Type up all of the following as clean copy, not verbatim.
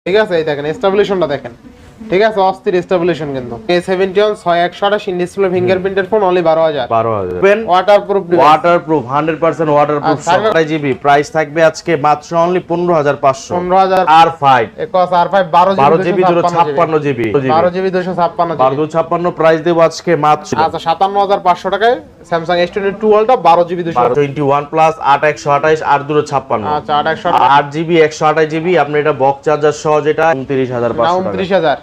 ঠিক আছে, এই দেখেন স্টেবিলাইজেশনটা দেখেন, ঠিক আছে, অস্থির স্টেবিলাইজেশন কিন্তু A71 6128 ইন ডিসপ্লে ফিঙ্গারপ্রিন্টের phone only 12000 waterproof 100% waterproof 27GB price থাকবে আজকে মাত্র অনলি 15500 R5 একস R5 12GB 256GB 12GB 256 price দেব আজকে মাত্র আচ্ছা 57500 টাকায় Samsung S22 Ultra 12GB 21 plus 8128 আর 256 আচ্ছা 8128 8GB 128GB আপনি এটা বক্স চার্জার সহ যেটা 29500 না 29000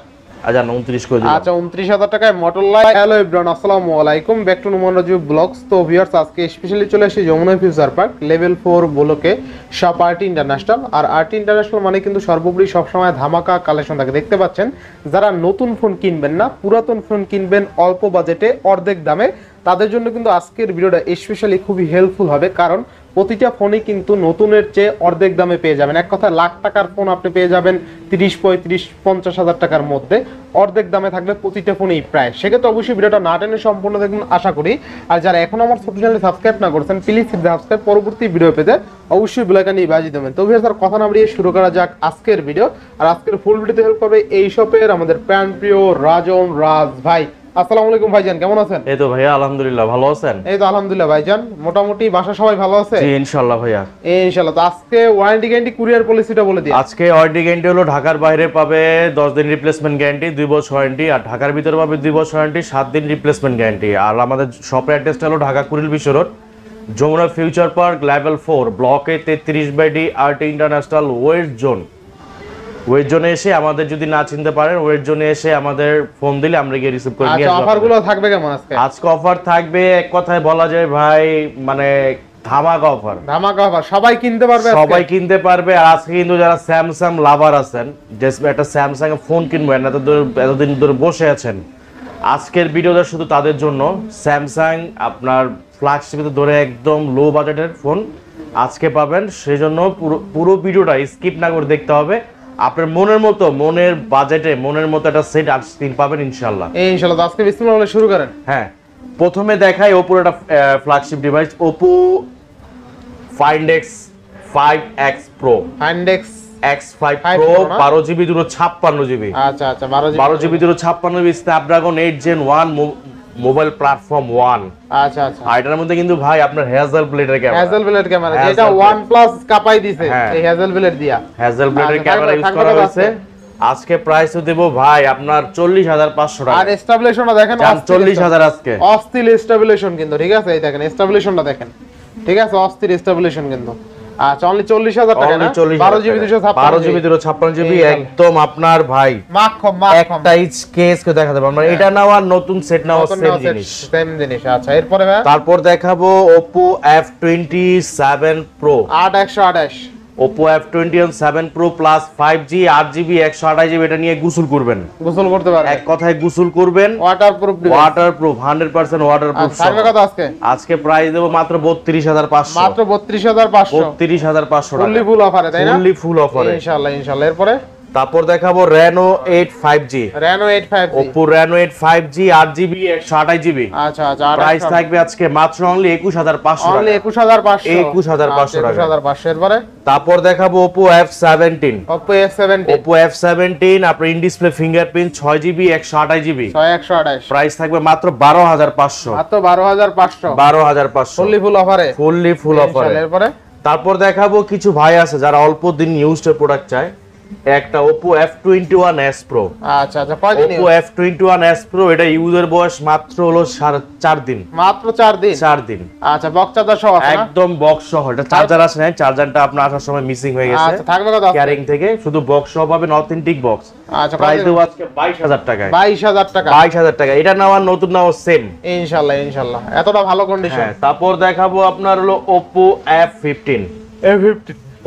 আচ্ছা 29 করে দিন আচ্ছা 29000 টাকায় Motorola। হ্যালো एवरीवन, আসসালামু আলাইকুম, back to Numan Raju blogs. তো ভিউয়ার্স, আজকে স্পেশালি চলে আসি যমুনা ফিউচার পার্ক লেভেল 4 ব্লকে শপ আরটি ইন্টারন্যাশনাল। আর আরটি ইন্টারন্যাশনাল মানে কিন্তু সর্বোপরি সবসময় ধামাকা কালেকশন থাকে। দেখতে পাচ্ছেন, যারা নতুন ফোন কিনবেন না, পুরাতন ফোন কিনবেন অল্প বাজেটে অর্ধেক দামে, তাদের জন্য কিন্তু আজকের ভিডিওটা স্পেশালি খুবই হেল্পফুল হবে। কারণ প্রতিটা ফোনই কিন্তু নতুনের চেয়ে অর্ধেক দামে পেয়ে যাবেন। এক কথা লাখ টাকার ফোন আপনি পেয়ে যাবেন 30, 35, 50 হাজার টাকার মধ্যে, অর্ধেক দামে থাকবে প্রতিটা ফোনই প্রায়। সেক্ষেত্রে অবশ্যই ভিডিওটা না টেনে সম্পূর্ণ দেখুন আশা করি। আর যারা এখন আমার চ্যানেলে সাবস্ক্রাইব না করেছেন, প্লিজ সাবস্ক্রাইব, পরবর্তী ভিডিও পেতে অবশ্যই বেল আইকনটি বাজিয়ে দেবেন। তো ভিউয়ার্স, কথা না বাড়িয়ে শুরু করা যাক আজকের ভিডিও। আর আজকের ফুল ভিডিওতে হেল্প করবে এই শপের আমাদের প্রিয় রাজন রাজ ভাই। আসসালামু আলাইকুম ভাইজান, কেমন আছেন? এই তো ভাইয়া আলহামদুলিল্লাহ, ভালো আছেন? এই তো আলহামদুলিল্লাহ ভাইজান, মোটামুটি বাসা সবাই ভালো আছে? জি ইনশাআল্লাহ ভাইয়া, ইনশাআল্লাহ। তো আজকে ওয়ারেন্টি গ্যারান্টি কুরিয়ার পলিসিটা বলে দিই। আজকে ওয়ারেন্টি গ্যারান্টি হলো ঢাকার বাইরে পাবে 10 দিন রিপ্লেসমেন্ট গ্যারান্টি, 2 বছর ওয়ারেন্টি, আর ঢাকার ভিতরে পাবে 2 বছর ওয়ারেন্টি, 7 দিন রিপ্লেসমেন্ট গ্যারান্টি। আর আমাদের শপের অ্যাড্রেসটা হলো Dhaka Kuril Bishwa road, Jamuna future park level 4 ব্লকে 33/D RT international west zone. West জোনে এসে আমাদের যদি না চিনতে পারেন, ওয়েস্ট জোনে এসে আমাদের ফোন দিলে আমরা গিয়ে রিসিভ করে নিয়ে আসব। আচ্ছা, অফারগুলো থাকবে কেমন আজকে? আজকে অফার থাকবে এক কথায় বলা যায় ভাই, মানে ধামাকা অফার। ধামাকা অফার, সবাই কিনতে পারবে, সবাই কিনতে পারবে। আর আজকে কিন্তু যারা স্যামসাং লাভার আছেন, যে একটা স্যামসাং এর ফোন কিনবেন, এতদিন ধরে বসে আছেন, আজকের ভিডিওটা শুধু তাদের জন্য। স্যামসাং আপনার ফ্ল্যাগশিপে ধরে একদম লো বাজেটের ফোন আজকে পাবেন, সেজন্য পুরো ভিডিওটা স্কিপ না করে দেখতে হবে। আপনার মনের মতো, মনের বাজেটে মনের মতো একটা সেট আজকে পাবেন ইনশাআল্লাহ। ইনশাআল্লাহ। তো আজকে বিসমিল্লাহ বলে শুরু করেন। হ্যাঁ, প্রথমে দেখাই ওপোর একটা flagship device, Oppo Find X5X Pro। Find X5 Pro 12GB 256GB। আচ্ছা আচ্ছা 12GB 256GB Snapdragon 8 Gen 1 mobile platform 1। আচ্ছা আচ্ছা। আর এটার মধ্যে কিন্তু ভাই আপনার হ্যাজেল ব্লেডের ক্যামেরা, হ্যাজেল ব্লেড ক্যামেরা, যেটা OnePlus কাপাই দিছে, এই হ্যাজেল ব্লেড দিয়া হ্যাজেল ব্লেডের ক্যামেরা ইউজ করা হয়েছে। আজকে প্রাইসও দেব ভাই আপনার 40500 টাকা। আর স্টেবিলাইজেশনটা দেখেন, 40000 আজকে অস্থির স্টেবিলাইজেশন কিন্তু, ঠিক আছে, এই দেখেন স্টেবিলাইজেশনটা দেখেন, ঠিক আছে, অস্থির স্টেবিলাইজেশন কিন্তু। আচ্ছা, অনলি 40000 টাকা না? 12GB 256GB একদম আপনার ভাই মাখন একটা ইচ কেস কে দেখাতে পারবো। আমরা এটা নাও আর নতুন সেট নাও সেম জিনিস। আচ্ছা, এরপরে ভাই তারপর দেখাবো Oppo F27 Pro 8128। Oppo F27 Pro plus 5G 8GB 128GB এটা নিয়ে গোসল করবেন, গোসল করতে পারবেন, এক কথায় গোসল করবেন। Waterproof 100% waterproof. সার্ভে কত আজকে? আজকে প্রাইস দেব মাত্র 32500, মাত্র 32500 টাকা, ফুললি ফুল অফারে, তাই না? ফুললি ফুল অফারে ইনশাআল্লাহ ইনশাআল্লাহ। এরপরে তারপর দেখাবো Reno 8 5G, Reno 8 5G, Oppo Reno 8 5G 8GB 128GB। আচ্ছা আচ্ছা। প্রাইস থাকবে আজকে মাত্র অনলি 21500 টাকা, অনলি 21500 21500 টাকা। 21500। এরপরে তারপর দেখাবো Oppo F17, Oppo F17, Oppo F17 আপনার in display fingerprint 6GB 128GB, 6128। Price থাকবে মাত্র 12500, মাত্র 12500, 12500 ফুললি ফুল অফারে, ফুললি ফুল অফারে। এরপরে তারপর দেখাবো কিছু ভাই আছে যারা অল্প দিন ইউজড প্রোডাক্ট চায়, একটা Oppo F21s Pro। আচ্ছা আচ্ছা, কয়দিন? Oppo F21s Pro এটা ইউজার বয়স মাত্র হলো 4 দিন, মাত্র 4 দিন। 4 দিন। আচ্ছা, বক্স চার্জার সহ আছে না? একদম বক্স সহ। এটা চার্জার আছে না, চার্জারটা আপনার আসার সময় মিসিং হয়ে গেছে। আচ্ছা, থাকবে কত? ক্যারিং থেকে শুধু বক্স সহ পাবেন, অথেন্টিক বক্স। আচ্ছা, প্রাইস দেব আজকে 22000 টাকায়। 22000 টাকা, 22000 টাকা। এটা নাও আর নতুন নাও সেম ইনশাআল্লাহ ইনশাআল্লাহ। এতটা ভালো কন্ডিশন। হ্যাঁ, তারপর দেখাবো আপনার হলো Oppo F15,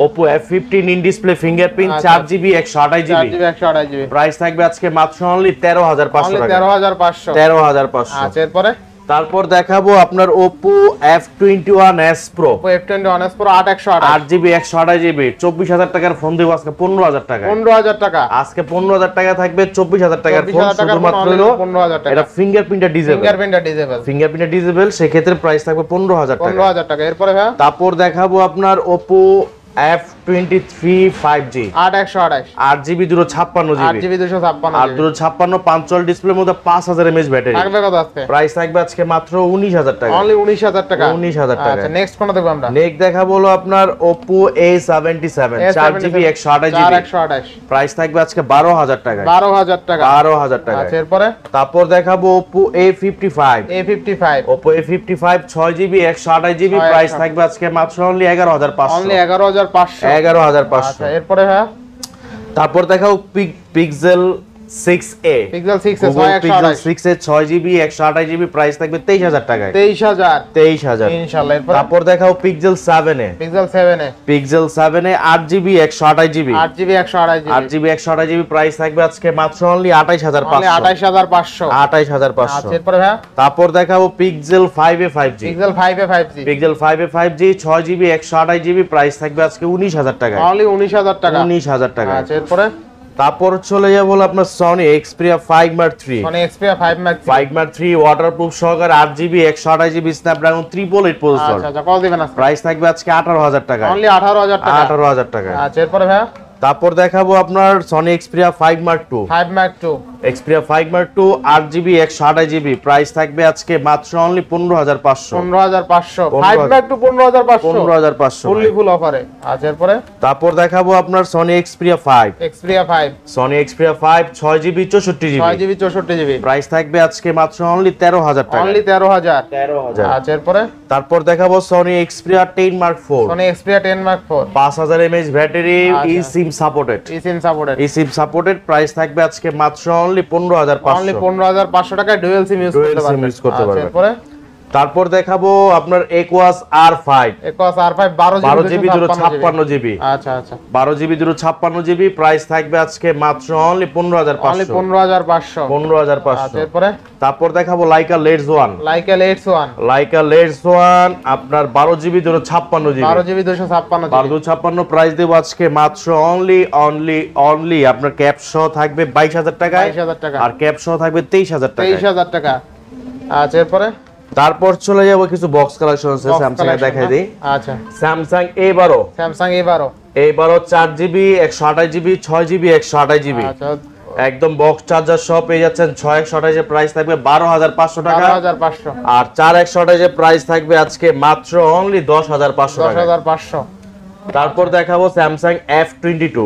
Oppo F15 in display fingerprint 4GB 128GB, 128GB। Price থাকবে আজকে মাত্র অনলি 13500 টাকা, 13500, 13500। আচ্ছা, এরপরে তারপর দেখাবো আপনার Oppo F21s Pro, Oppo F21s Pro 8128, 8GB 128GB 24000 টাকার ফোন দেব আজকে 15000 টাকা, 15000 টাকা। আজকে 15000 টাকা থাকবে, 24000 টাকার ফোন শুধুমাত্র হলো 15000 টাকা। এটা ফিঙ্গারপ্রিন্টটা ডিসেবল, ফিঙ্গারপ্রিন্টটা ডিসেবল, সেই ক্ষেত্রে প্রাইস থাকবে 15000 টাকা। 15000 টাকা। এরপরে ভাই তারপর দেখাবো আপনার Oppo F23 5G 8 8GB 256GB আর 256 পাঞ্চল ডিসপ্লের মধ্যে 5000 mAh ব্যাটারি থাকবে কত আজকে প্রাইস থাকবে আজকে মাত্র 19000 টাকা অনলি 19000 টাকা 19000 টাকা আচ্ছা নেক্সট কোনটা দেখব আমরা নেক্সট দেখাবো হলো আপনার Oppo A77 4GB 128GB price থাকবে আজকে 12000 টাকা 12000 টাকা 12000 টাকা আচ্ছা এরপরে তারপর দেখাবো Oppo A55 Oppo A55 6GB 128GB price থাকবে আজকে মাত্র অনলি 11500 অনলি 11500 আচ্ছা এরপরে ভাই তারপর দেখাও Pixel 6a Pixel 6 Pixel 6 এ 6GB 128GB প্রাইস থাকবে 23000 টাকায় 23000 ইনশাআল্লাহ এরপর তারপর দেখাও Pixel 7 এ Pixel 7 এ 8GB 128GB 8GB 128GB price থাকবে আজকে মাত্র অনলি 28500 আচ্ছা এরপর ভাই তারপর দেখাবো Pixel 5 এ 5G Pixel 5 এ 5G 6GB 128GB প্রাইস থাকবে আজকে 19000 টাকায় অনলি 19000 টাকা আচ্ছা এরপর তারপর চলে যাব আপনার Sony Xperia 5 Mark 3 ওয়াটারপ্রুফ সহকারে 8GB 128GB Snapdragon 888 প্রসেসর আচ্ছা কত দিবেন আজকে প্রাইস থাকবে আজকে 18000 টাকা অনলি 18000 টাকা আচ্ছা এরপর ভাই তারপর দেখাবো আপনার Sony Xperia 5 Mark 2 Xperia 5 Mark 2 8GB 128GB price থাকবে আজকে মাত্র অনলি 15500 5 Mark 2 15500 ফুললি ফুল অফারে আচ্ছা এরপরে তারপর দেখাবো আপনার Sony Xperia 5 Sony Xperia 5 6GB 64GB price থাকবে আজকে মাত্র অনলি 13000 টাকা অনলি 13000 আচ্ছা এরপরে তারপর দেখাবো Sony Xperia 10 Mark 4 5000 mAh battery eSIM supported price থাকবে আজকে মাত্র অনলি 15500 টাকা ডুয়াল সিম ইউজ করতে পারবেন এরপরে তারপর দেখাবো আপনার Aquos R5 12GB 256GB আচ্ছা 12GB 256GB প্রাইস থাকবে আজকে মাত্র অনলি 15500 আচ্ছা এরপরে তারপর দেখাবো Leica Leds 1 আপনার 12GB 256GB প্রাইস দেব আজকে মাত্র অনলি আপনার ক্যাপ সহ থাকবে 22000 টাকা আর ক্যাপ সহ থাকবে 23000 টাকা আচ্ছা এরপরে তারপর চলে যাব কিছু বক্স কালেকশন আছে স্যামসাং এর দেখাই দেই আচ্ছা Samsung A12 4GB 128GB 6GB 128GB আচ্ছা একদম বক্স চার্জার সহ পেয়ে যাচ্ছেন 6128 এর প্রাইস থাকবে 12500 টাকা আর 4128 এর প্রাইস থাকবে আজকে মাত্র অনলি 10500 টাকা তারপর দেখাবো Samsung F22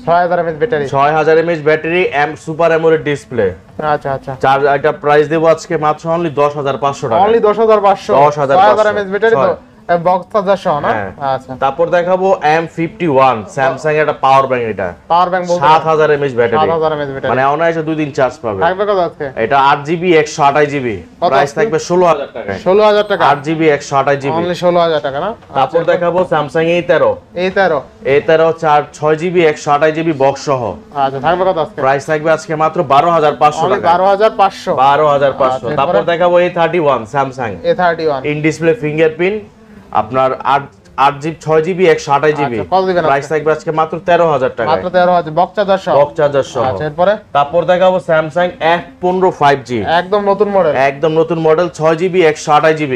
6000 mAh battery super AMOLED display আচ্ছা চার্জ এটা প্রাইস দেব আজকে মাত্র অনলি 10500 টাকা অনলি 10500 6000 mAh ব্যাটারি তো বক্স চার্জার সহ না আচ্ছা তারপর দেখাবো M51 স্যামসাং এর একটা পাওয়ার ব্যাংক এটা power bank 7000 mAh battery 7000 mAh battery মানে অনায়াসে 2 দিন চার্জ পাবে থাকবে কত আজকে এটা 8GB 128GB প্রাইস থাকবে 16000 টাকা 8GB 128GB অনলি 16000 টাকা না তারপর দেখাবো Samsung A13 6GB 128GB box সহ আচ্ছা থাকবে কত আজকে প্রাইস থাকবে আজকে মাত্র 12500 টাকা 12500 তারপর দেখাবো A31 Samsung in display fingerprint আপনার 8GB 6GB 128GB প্রাইস থাকবে আজকে মাত্র 13000 টাকা মাত্র 13000 বক্স চার্জার সহ আচ্ছা এরপরে তারপর দেখাবো স্যামসাং F15 5G একদম নতুন model 6GB 128GB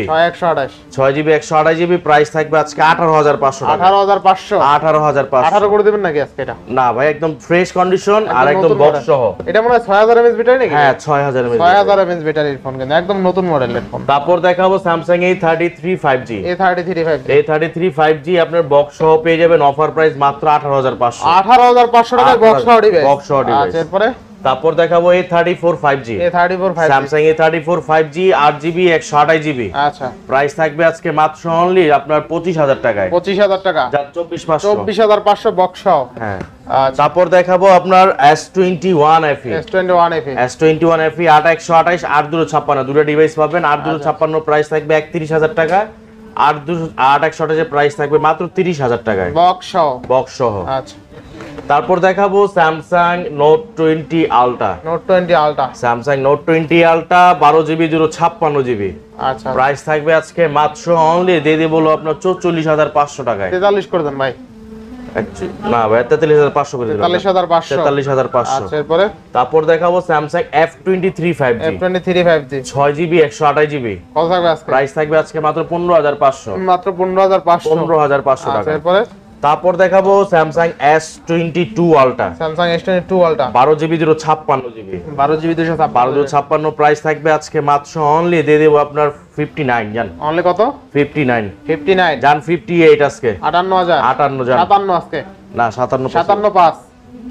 6GB 128GB price থাকবে আজকে 18500 টাকা 18500 করে দিবেন নাকি আজকে এটা না ভাই একদম ফ্রেশ কন্ডিশন আর একদম বক্স সহ এটা মনে হয় 6000 mAh ব্যাটারি নাকি হ্যাঁ 6000 mAh ব্যাটারির ফোন কিন্তু একদম নতুন মডেলের ফোন তারপর দেখাবো Samsung A33 5G A33 5G আপনার বক্স সহ পেয়ে যাবেন অফার প্রাইস মাত্র 18500 টাকায় বক্স সহ দিবে আচ্ছা এরপরে তারপর দেখাবো A34 5G Samsung A34 5G 8GB 128GB আচ্ছা প্রাইস থাকবে আজকে মাত্র অনলি আপনার 25000 টাকায় 25000 টাকা যা 24500 বক্স সহ হ্যাঁ তারপর দেখাবো আপনার S21 FE S21 FE 8128 8256 দুটো ডিভাইস পাবেন 8256 প্রাইস থাকবে 31000 টাকা আর 8128 প্রাইস থাকবে মাত্র 30000 টাকায় বক্স সহ আচ্ছা তারপর দেখাবো Samsung note 20 ultra Samsung note 20 ultra 12GB 256GB আচ্ছা প্রাইস থাকবে আজকে মাত্র অনলি দিয়ে দেব বলো আপনার 44500 টাকায় 43 করে দেন ভাই না ভাই 43500 করে দিলাম 43500 আচ্ছা এরপরে তারপর দেখাবো Samsung F23 5G 6GB 128GB কত থাকবে আজকে প্রাইস থাকবে আজকে মাত্র 15500 15500 টাকা আচ্ছা এরপরে তারপর দেখাবো Samsung S22 ultra, Samsung S22 ultra 12GB 256GB, 12GB 1256 price থাকবে আজকে মাত্র অনলি দিয়ে দেবো আপনার 59 জান। অনলি কত? 59 59 জান, 58 আজকে 58000 58 জান, 57 আজকে না 57 575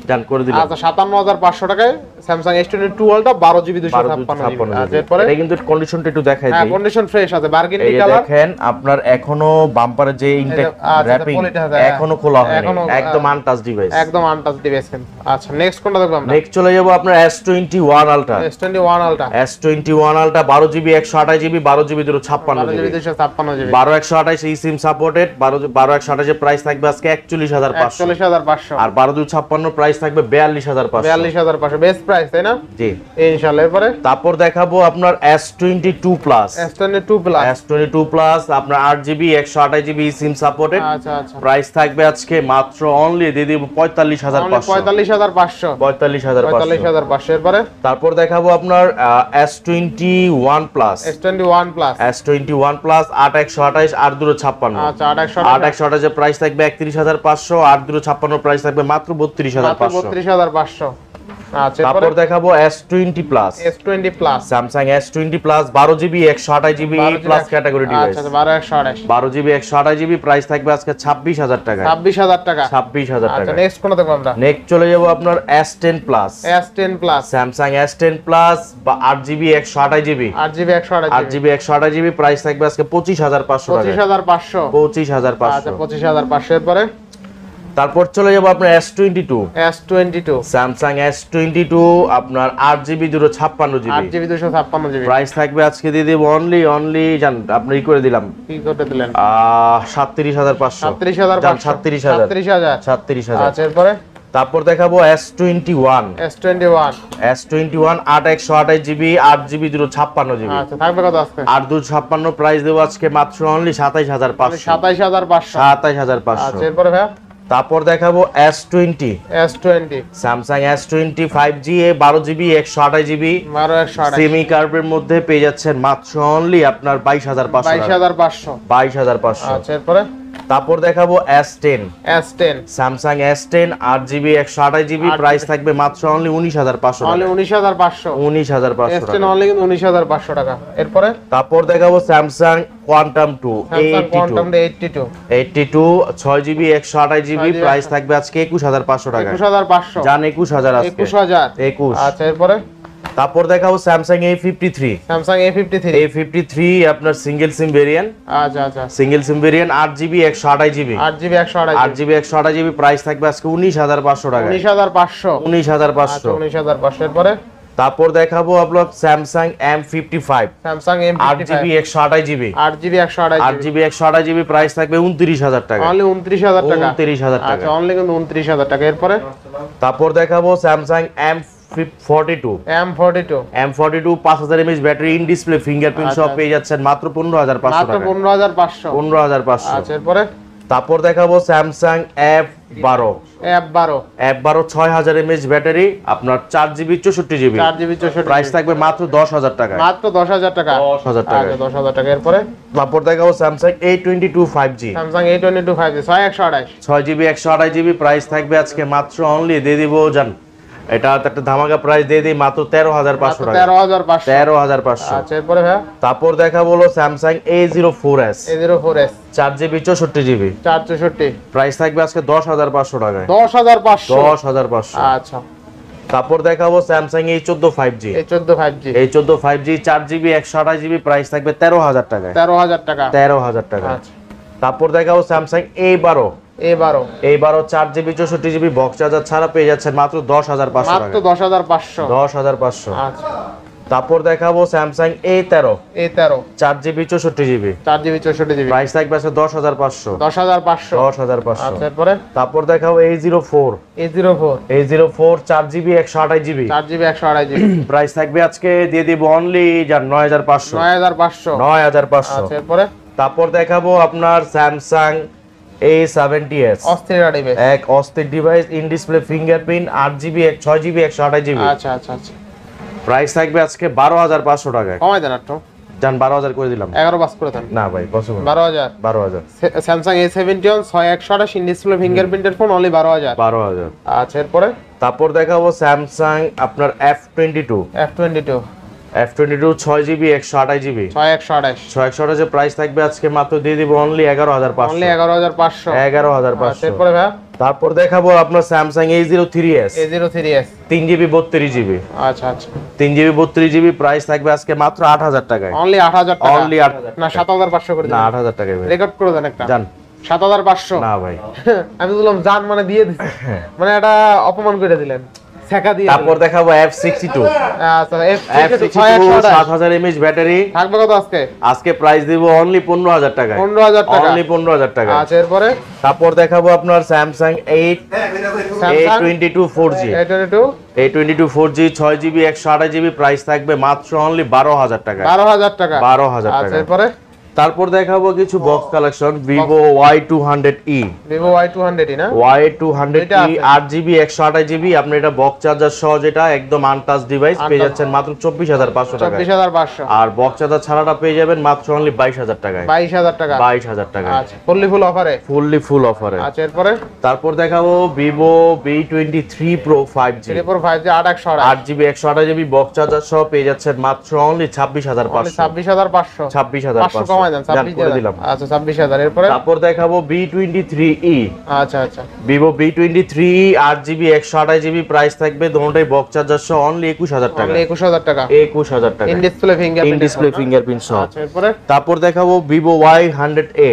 জান করে দিলাম। আচ্ছা 57500 টাকায় Samsung S22 ultra 12GB 256GB। আচ্ছা এরপরে এটা কিন্তু কন্ডিশনটা একটু দেখাই হ্যাঁ দিই। কন্ডিশন ফ্রেশ আছে, বার্গেন্ডি এই যে কালার। দেখেন আপনার এখনো বাম্পারের যে ইনটেক আচ্ছা, র‍্যাপিং পলিটা আছে, এখনো খোলা হয়নি, এখনো, একদম আনটাচ ডিভাইস, একদম আনটাচ ডিভাইস কিন্তু। আচ্ছা নেক্সট কোনটা দেখব আমরা? নেক্সট চলে যাব আপনার S21 ultra, S21 ultra S21 ultra 12GB 128GB, 12GB 256GB, 256GB 12128 এই সিম সাপোর্টেড, 12128 এর প্রাইস থাকবে আজকে 41500, 41500 আর 12256 প্রাইস থাকবে 42500, 42500 বেস্ট প্রাইস তাই না? জি ইনশাআল্লাহ। এরপরে তারপর দেখাবো আপনার S22 plus, S22 plus S22 plus আপনার 8GB 128GB সিম সাপোর্টেড, আচ্ছা আচ্ছা প্রাইস থাকবে আজকে মাত্র অনলি দিয়ে দিব 45500, 45500 45500। এরপরে তারপর দেখাবো আপনার S21 plus, S21 plus S21 plus 8128 8256, আচ্ছা 8128 এর প্রাইস থাকবে 31500, 8256 প্রাইস থাকবে মাত্র 32500। 32500। আচ্ছা এরপরে তারপর দেখাবো S20 plus, S20 plus Samsung S20 plus 12GB 128GB plus category device, আচ্ছা 12128 12GB 128GB প্রাইস থাকবে আজকে 26000 টাকা, 26000 টাকা 26000 আচ্ছা টাকা। নেক্সট কোনটা দেখব আমরা? নেক্সট চলে যাব আপনার S10 plus, S10 plus Samsung S10 plus বা 8GB 128GB, 8GB 128GB 8GB 128GB price থাকবে আজকে 25500 টাকা, 25500 25500। আচ্ছা 25500 এরপরে তারপর চলে যাব আপনার S22, S22 স্যামসাং S22 আপনার 8GB 256GB, 8GB 256GB price থাকবে আজকে দিয়ে দেব অনলি জান আপনি ই করে দিলাম কি করতে দিলেন? 37500, 37500 37000 37000 আচ্ছা এরপরে তারপর দেখাবো S21, S21 S21 8128GB 8GB 256GB, আচ্ছা থাকবে কত আজকে? 8256 প্রাইস দেব আজকে মাত্র অনলি 27500, 27500 27500। আচ্ছা এরপরে ভাই তারপর দেখাবো S20, S20 Samsung S20 5G 12GB 128GB 12128 semi কার্ভের মধ্যে পেয়ে যাচ্ছেন মাত্র অনলি আপনার 22500, 22500 22500। আচ্ছা এরপরে তারপর দেখাবো S10, S10 Samsung S10 8GB 128GB price থাকবে মাত্র অনলি 19500 অনলি টাকা, 19500 19500 S10 টাকা। অনলি কিন্তু 19500 টাকা। এরপরে তারপর দেখাবো Samsung quantum 2 Samsung Quantum 82 82 6GB 128GB price থাকবে আজকে 21500 টাকা, 21500 জান 21000 আজকে 21000 21। আচ্ছা এরপরে তারপর দেখাবো Samsung A53, Samsung A53 A53 আপনার সিঙ্গেল সিম ভেরিয়েন্ট, আচ্ছা আচ্ছা সিঙ্গেল সিম variant 8GB 128GB, 8GB 128 8GB 128GB price থাকবে আজকে 19500 টাকা, 19500 19500। 19500 এরপরে তারপর দেখাবো আপনার Samsung M55, Samsung8GB M55 128GB, 8GB 128 8GB 128GB price থাকবে 29000 টাকা, অনলি 29000 টাকা 29000 টাকা। আচ্ছা অনলি কিন্তু 29000 টাকা। এরপরে তারপর দেখাবো Samsung M42, M42 M42 5000 mAh battery, in display fingerprint সব পেয়ে যাচ্ছেন মাত্র 15500 মাত্র টাকা, 15500 15500। আচ্ছা এরপরে তারপর দেখাবো Samsung F12, F12 F12 6000 mAh battery আপনার 4GB 64GB, 4GB 64 প্রাইস থাকবে মাত্র 10000 টাকা, মাত্র 10000 টাকা 10000 টাকা। আচ্ছা 10000 টাকা। এরপরে তারপর দেখাবো Samsung A22 5G, Samsung A22 5G 6128 6GB 128GB price থাকবে আজকে মাত্র অনলি দিয়ে দিব জান এটা একটা ধামাকা প্রাইস দিয়ে দিই মাত্র 13500 টাকা, 13500 13500। আচ্ছা এরপরে ভাই তারপর দেখা বলো Samsung A04s, A04s 4GB 64GB 464 price থাকবে আজকে 10500 টাকায়, 10500 10500। আচ্ছা তারপর দেখাবো Samsung A14 5G, A14 5G A14 5G 4GB 128GB price থাকবে 13000 টাকায়, 13000 টাকা 13000 টাকা। আচ্ছা তারপর দেখাবো Samsung A12, A12 4GB 64GB box charger ছাড়া পেয়ে যাচ্ছেন মাত্র 10500 মাত্র টাকা, 10500 10500। আচ্ছা তারপর দেখাবো Samsung A13, A13 4GB 64GB 4GB 64GB price থাকবে আজকে 10500, 10500 10500। আচ্ছা এরপরে তারপর দেখাবো A04, A04 4GB 128GB 4GB 128GB price থাকবে আজকে দিয়ে দিব অনলি যার 9500, 9500 9500। আচ্ছা এরপরে তারপর দেখাবো আপনার স্যামসাং A70s, অস্থির ডিভাইস এক অস্থির device, in display fingerprint 8GB 6GB 128GB আচ্ছা আচ্ছা আচ্ছা প্রাইস থাকবে আজকে 12500 টাকায়, কমাই দেন একটু জান 12000 করে দিলাম। 11 পাস করে দেন। না ভাই possible. 12000। 12000। Samsung A71 6128 in display ফিঙ্গারপ্রিন্টের ফোন অনলি 12000। 12000। আচ্ছা এরপরে তারপর দেখাবো স্যামসাং আপনার F22 F22 6GB 128GB 6128 price থাকবে আজকে মাত্র দিয়ে দিব অনলি 11500। অনলি 11500। 11500। এরপরে ভাই তারপর দেখাবো আপনার স্যামসাং A03s 3GB 32GB। আচ্ছা আচ্ছা 3GB 32GB প্রাইস থাকবে আজকে মাত্র 8000 টাকায়। অনলি 8000 টাকা। অনলি 8000 না 7500 করে না দেন। 8000 টাকায় ভাই। রেকর্ড করে দেন একটা। জান 7500। না ভাই আমি বললাম জান মানে দিয়ে দিছি, মানে এটা অপমান করে দিলেন, ছেকা দিয়ে। তারপর দেখাবো F62 আচ্ছা F62 7000 mAh ব্যাটারি থাকবে কত আজকে? আজকে প্রাইস দিব অনলি 15000 টাকায়। 15000 টাকা। অনলি 15000 টাকা। আচ্ছা এরপরে তারপর দেখাবো আপনার Samsung A22 4G A22 4G 6GB 128GB price থাকবে মাত্র অনলি 12000 টাকা। 12000 টাকা। 12000 আচ্ছা টাকা। এরপরে তারপর দেখাবো কিছু box collection Vivo Y200e Vivo Y200 না Y200e 8GB 128GB আপনি এটা বক্স চার্জার সহ যেটা একদম আনটাচ ডিভাইস পেয়ে যাচ্ছেন মাত্র 24500 টাকায়। 24500। আর বক্স চার্জার ছাড়াটা পেয়ে যাবেন মাত্র অনলি 22000 টাকায়। 22000 টাকা। 22000 টাকায়। আচ্ছা ফুল অফারে। ফুল অফারে। আচ্ছা এরপরে তারপর দেখাবো Vivo V23 Pro 5G 5G 8GB 128GB box charger সহ পেয়ে যাচ্ছেন মাত্র অনলি 26500। 26500। 26500 কমাই দেন 26000। আচ্ছা 26000। এরপরে তারপর দেখাবো B23e আচ্ছা আচ্ছা Vivo B23e 8GB 128GB price থাকবে দোনোটাই বক্স চার্জার সহ অনলি 21000 টাকা। অনলি 21000 টাকা। 21000 টাকা। ইন ডিসপ্লে ফিঙ্গারপ্রিন্ট সহ। আচ্ছা এরপরে তারপর দেখাবো Vivo Y100a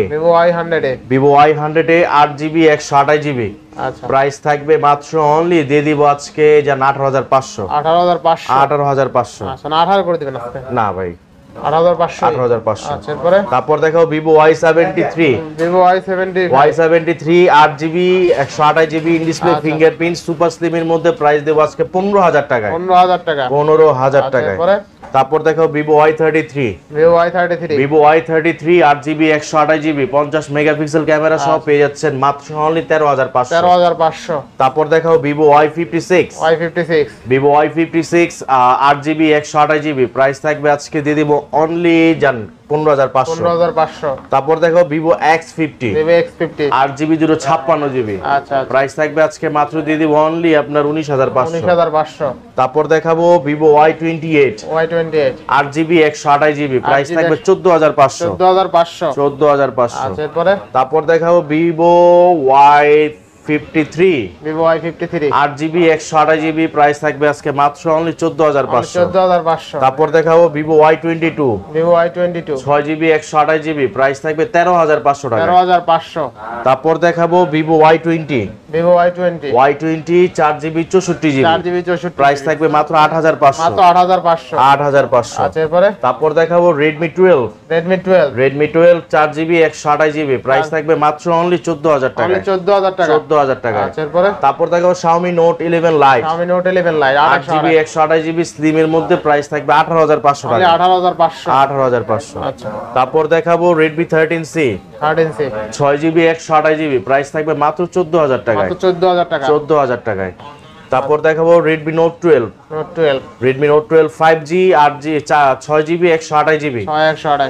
Vivo Y100a 8GB 128GB আচ্ছা প্রাইস থাকবে মাত্র অনলি দিয়ে দিব আজকে জান 18500। 18500। আচ্ছা না 18 করে দিবেন আজকে। না ভাই 18500। আচ্ছা এরপরে তারপর দেখাও Vivo Y73 8GB 128GB in display fingerprint super slim এর মধ্যে প্রাইস দেব আজকে 15000 টাকায়। 15000 টাকা। 15000 টাকায়। তারপর দেখাও Vivo Y33 8GB 128GB 50 megapixel camera সহ পেয়ে যাচ্ছেন মাত্র অনলি 13500। তারপর দেখাও Vivo Y56 8GB 128GB price থাকবে আজকে দিয়ে দিব অনলি জান 15500। তারপর দেখো Vivo X50 8GB 256GB আচ্ছা প্রাইস থাকবে আজকে মাত্র দিয়ে দিব অনলি আপনার 19500। তারপর দেখাবো Vivo Y28 8GB 128GB price থাকবে 14500। আচ্ছা এরপরে তারপর দেখাবো Vivo Y53 8GB 128GB price থাকবে আজকে মাত্র অনলি 14500। তারপর দেখাবো Vivo Y22 6GB 128GB price থাকবে 13500 টাকা। 13500। তারপর দেখাবো Vivo Y20 4GB 64GB price থাকবে মাত্র 8500। 8500। আচ্ছা এরপরে তারপর দেখাবো Redmi 12 4GB 128GB প্রাইস থাকবে মাত্র অনলি 14000 টাকা। 14000 টাকা। আচ্ছা এরপরে তারপর দেখাবো Xiaomi Note 11 Lite 8GB 128GB slim এর মধ্যে প্রাইস থাকবে 18500 টাকা। 18500। আচ্ছা তারপর দেখাবো Redmi 13C 6GB 128GB price থাকবে মাত্র 14000 টাকায়। 14000 টাকায়। তারপর দেখাবো Redmi Note 12 5G 6GB 128GB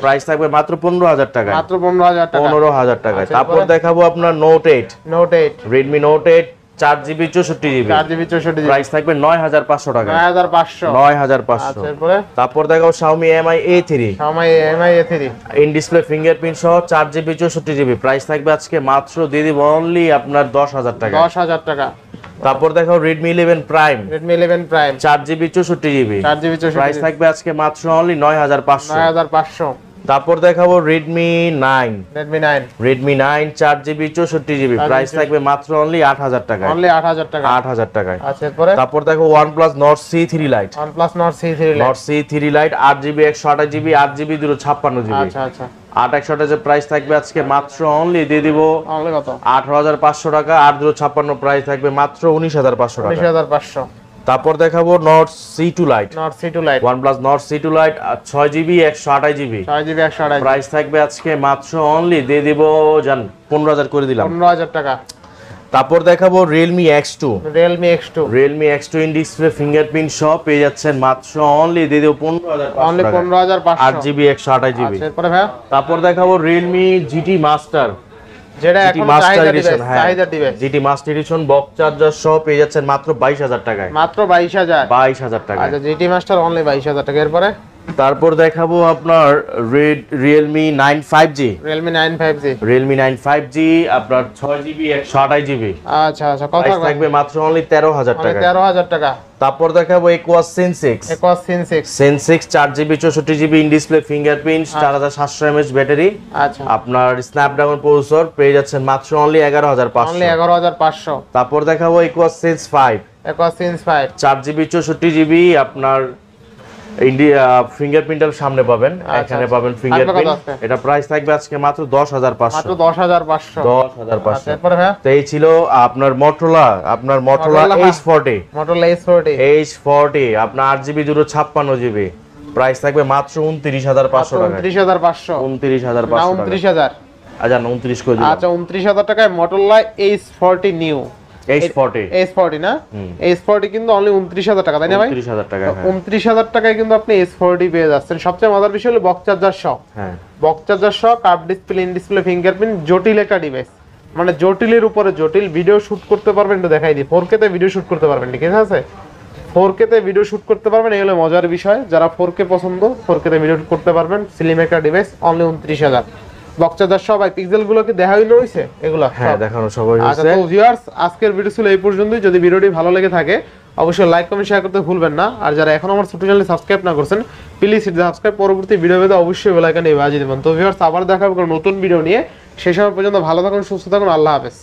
price থাকবে মাত্র 15000 টাকায়। 15000 টাকায়। তারপর দেখাবো আপনার Note 8 Redmi Note 8 4GB 64GB price থাকবে 9500 টাকা। 9500। তারপর দেখাবো Xiaomi Mi A3 in display fingerprint সহ 4GB 64GB প্রাইস থাকবে আজকে মাত্র দিয়ে দিব অনলি আপনার 10000 টাকা। 10000 টাকা। তারপর দেখাও Redmi 11 Prime 4GB 64GB price থাকবে আজকে মাত্র অনলি 9500। তারপর দেখাবো Redmi 9 4GB 64GB প্রাইস থাকবে মাত্র অনলি 8000 টাকা। 8000 টাকায়। আচ্ছা এরপরে তারপর দেখো OnePlus Nord C3 Lite 8GB 128GB 8GB 256GB আচ্ছা আচ্ছা 8128 প্রাইস থাকবে আজকে মাত্র অনলি দিয়ে দিব অনলি কত 18500 টাকা। 8256 প্রাইস থাকবে মাত্র 19500 টাকা। 19500। তারপর দেখাবো Nord C2 Lite OnePlus Nord C2 Lite 6GB 128GB price থাকবে আজকে মাত্র অনলি দিয়ে দিব জান 15000 করে দিলাম। 15000 টাকা। তারপর দেখাবো Realme X2 Realme X2 in display fingerprint সহ পেয়ে যাচ্ছেন মাত্র অনলি দিয়ে দিও 15500 অনলি 15500 8GB 128GB। আচ্ছা এরপরে ভাই তারপর দেখাবো Realme GT Master যেটা এখন চাহিদা device GT Master edition box charger সহ পেয়ে যাচ্ছেন মাত্র 22000 টাকায়, মাত্র 22000 টাকায়। আচ্ছা GT Master অনলি 22000 টাকা। এরপরে তারপর দেখাবো আপনার Realme 9 5G Realme 9 5G আপনার 6GB 128GB। আচ্ছা কত থাকবে মাত্র অনলি 13000 টাকা। 13000 টাকা। তারপর দেখাবো Aquos Sense 6 4GB 64GB in display fingerprint 4700 mAh battery. আচ্ছা আপনার স্ন্যাপড্রাগন প্রসেসর পেয়ে যাচ্ছেন মাত্র অনলি 11500। তারপর দেখাবো Aquos Sense 5 4GB 64GB আপনার ইন্ডিয়া ফিঙ্গারপ্রিন্টের সামনে পাবেন, এখানে পাবেন ফিঙ্গারপ্রিন্ট। এটা প্রাইস থাকবে আজকে মাত্র 10500। মাত্র 10500। তারপরে তো এই ছিল আপনার Motorola H40 আপনার 8GB 256GB প্রাইস থাকবে মাত্র 29500 টাকা। 29500 না 29000। আচ্ছা 29 করে দিলাম। আচ্ছা 29000 টাকায় Motorola H40 নিউ H40 না H40 কিন্তু অনলি 29000 টাকা তাই না ভাই? 29000 টাকা। 29000 টাকায় কিন্তু আপনি H40 পেয়ে যাচ্ছেন। সবচেয়ে মজার বিষয় হলো বক্স চার্জার সহ। হ্যাঁ বক্স চার্জার সহ curve display in display fingerprint জটিল একটা ডিভাইস, মানে জটিলের উপরে জটিল। ভিডিও শুট করতে পারবেন, একটু দেখাই দিই। 4K তে ভিডিও শুট করতে পারবেন, ঠিক আছে? 4K তে ভিডিও শুট করতে পারবেন, এই হলো মজার বিষয়। যারা 4K পছন্দ 4K তে ভিডিও শুট করতে পারবেন। স্লিম একটা ডিভাইস অনলি 29000। বক্স চার্জার সহ ভাই পিক্সেল গুলো কি দেখা হইছে এগুলো? হ্যাঁ দেখানো সবাই আচ্ছা হয়েছে। তো ভিউয়ার্স আজকের ভিডিও ছিল এই পর্যন্তই। যদি ভিডিওটি ভালো লেগে থাকে অবশ্যই লাইক কমেন্ট শেয়ার করতে ভুলবেন না। আর যারা এখন আমার ছোট চ্যানেল সাবস্ক্রাইব না করছেন প্লিজ সাবস্ক্রাইব, পরবর্তী ভিডিও পেতে অবশ্যই বেল আইকনে বাজিয়ে দিবেন। তো ভিউয়ার্স আবার দেখা হবে নতুন ভিডিও নিয়ে। সেই সময় পর্যন্ত ভালো থাকুন, সুস্থ থাকুন, আল্লাহ হাফেজ।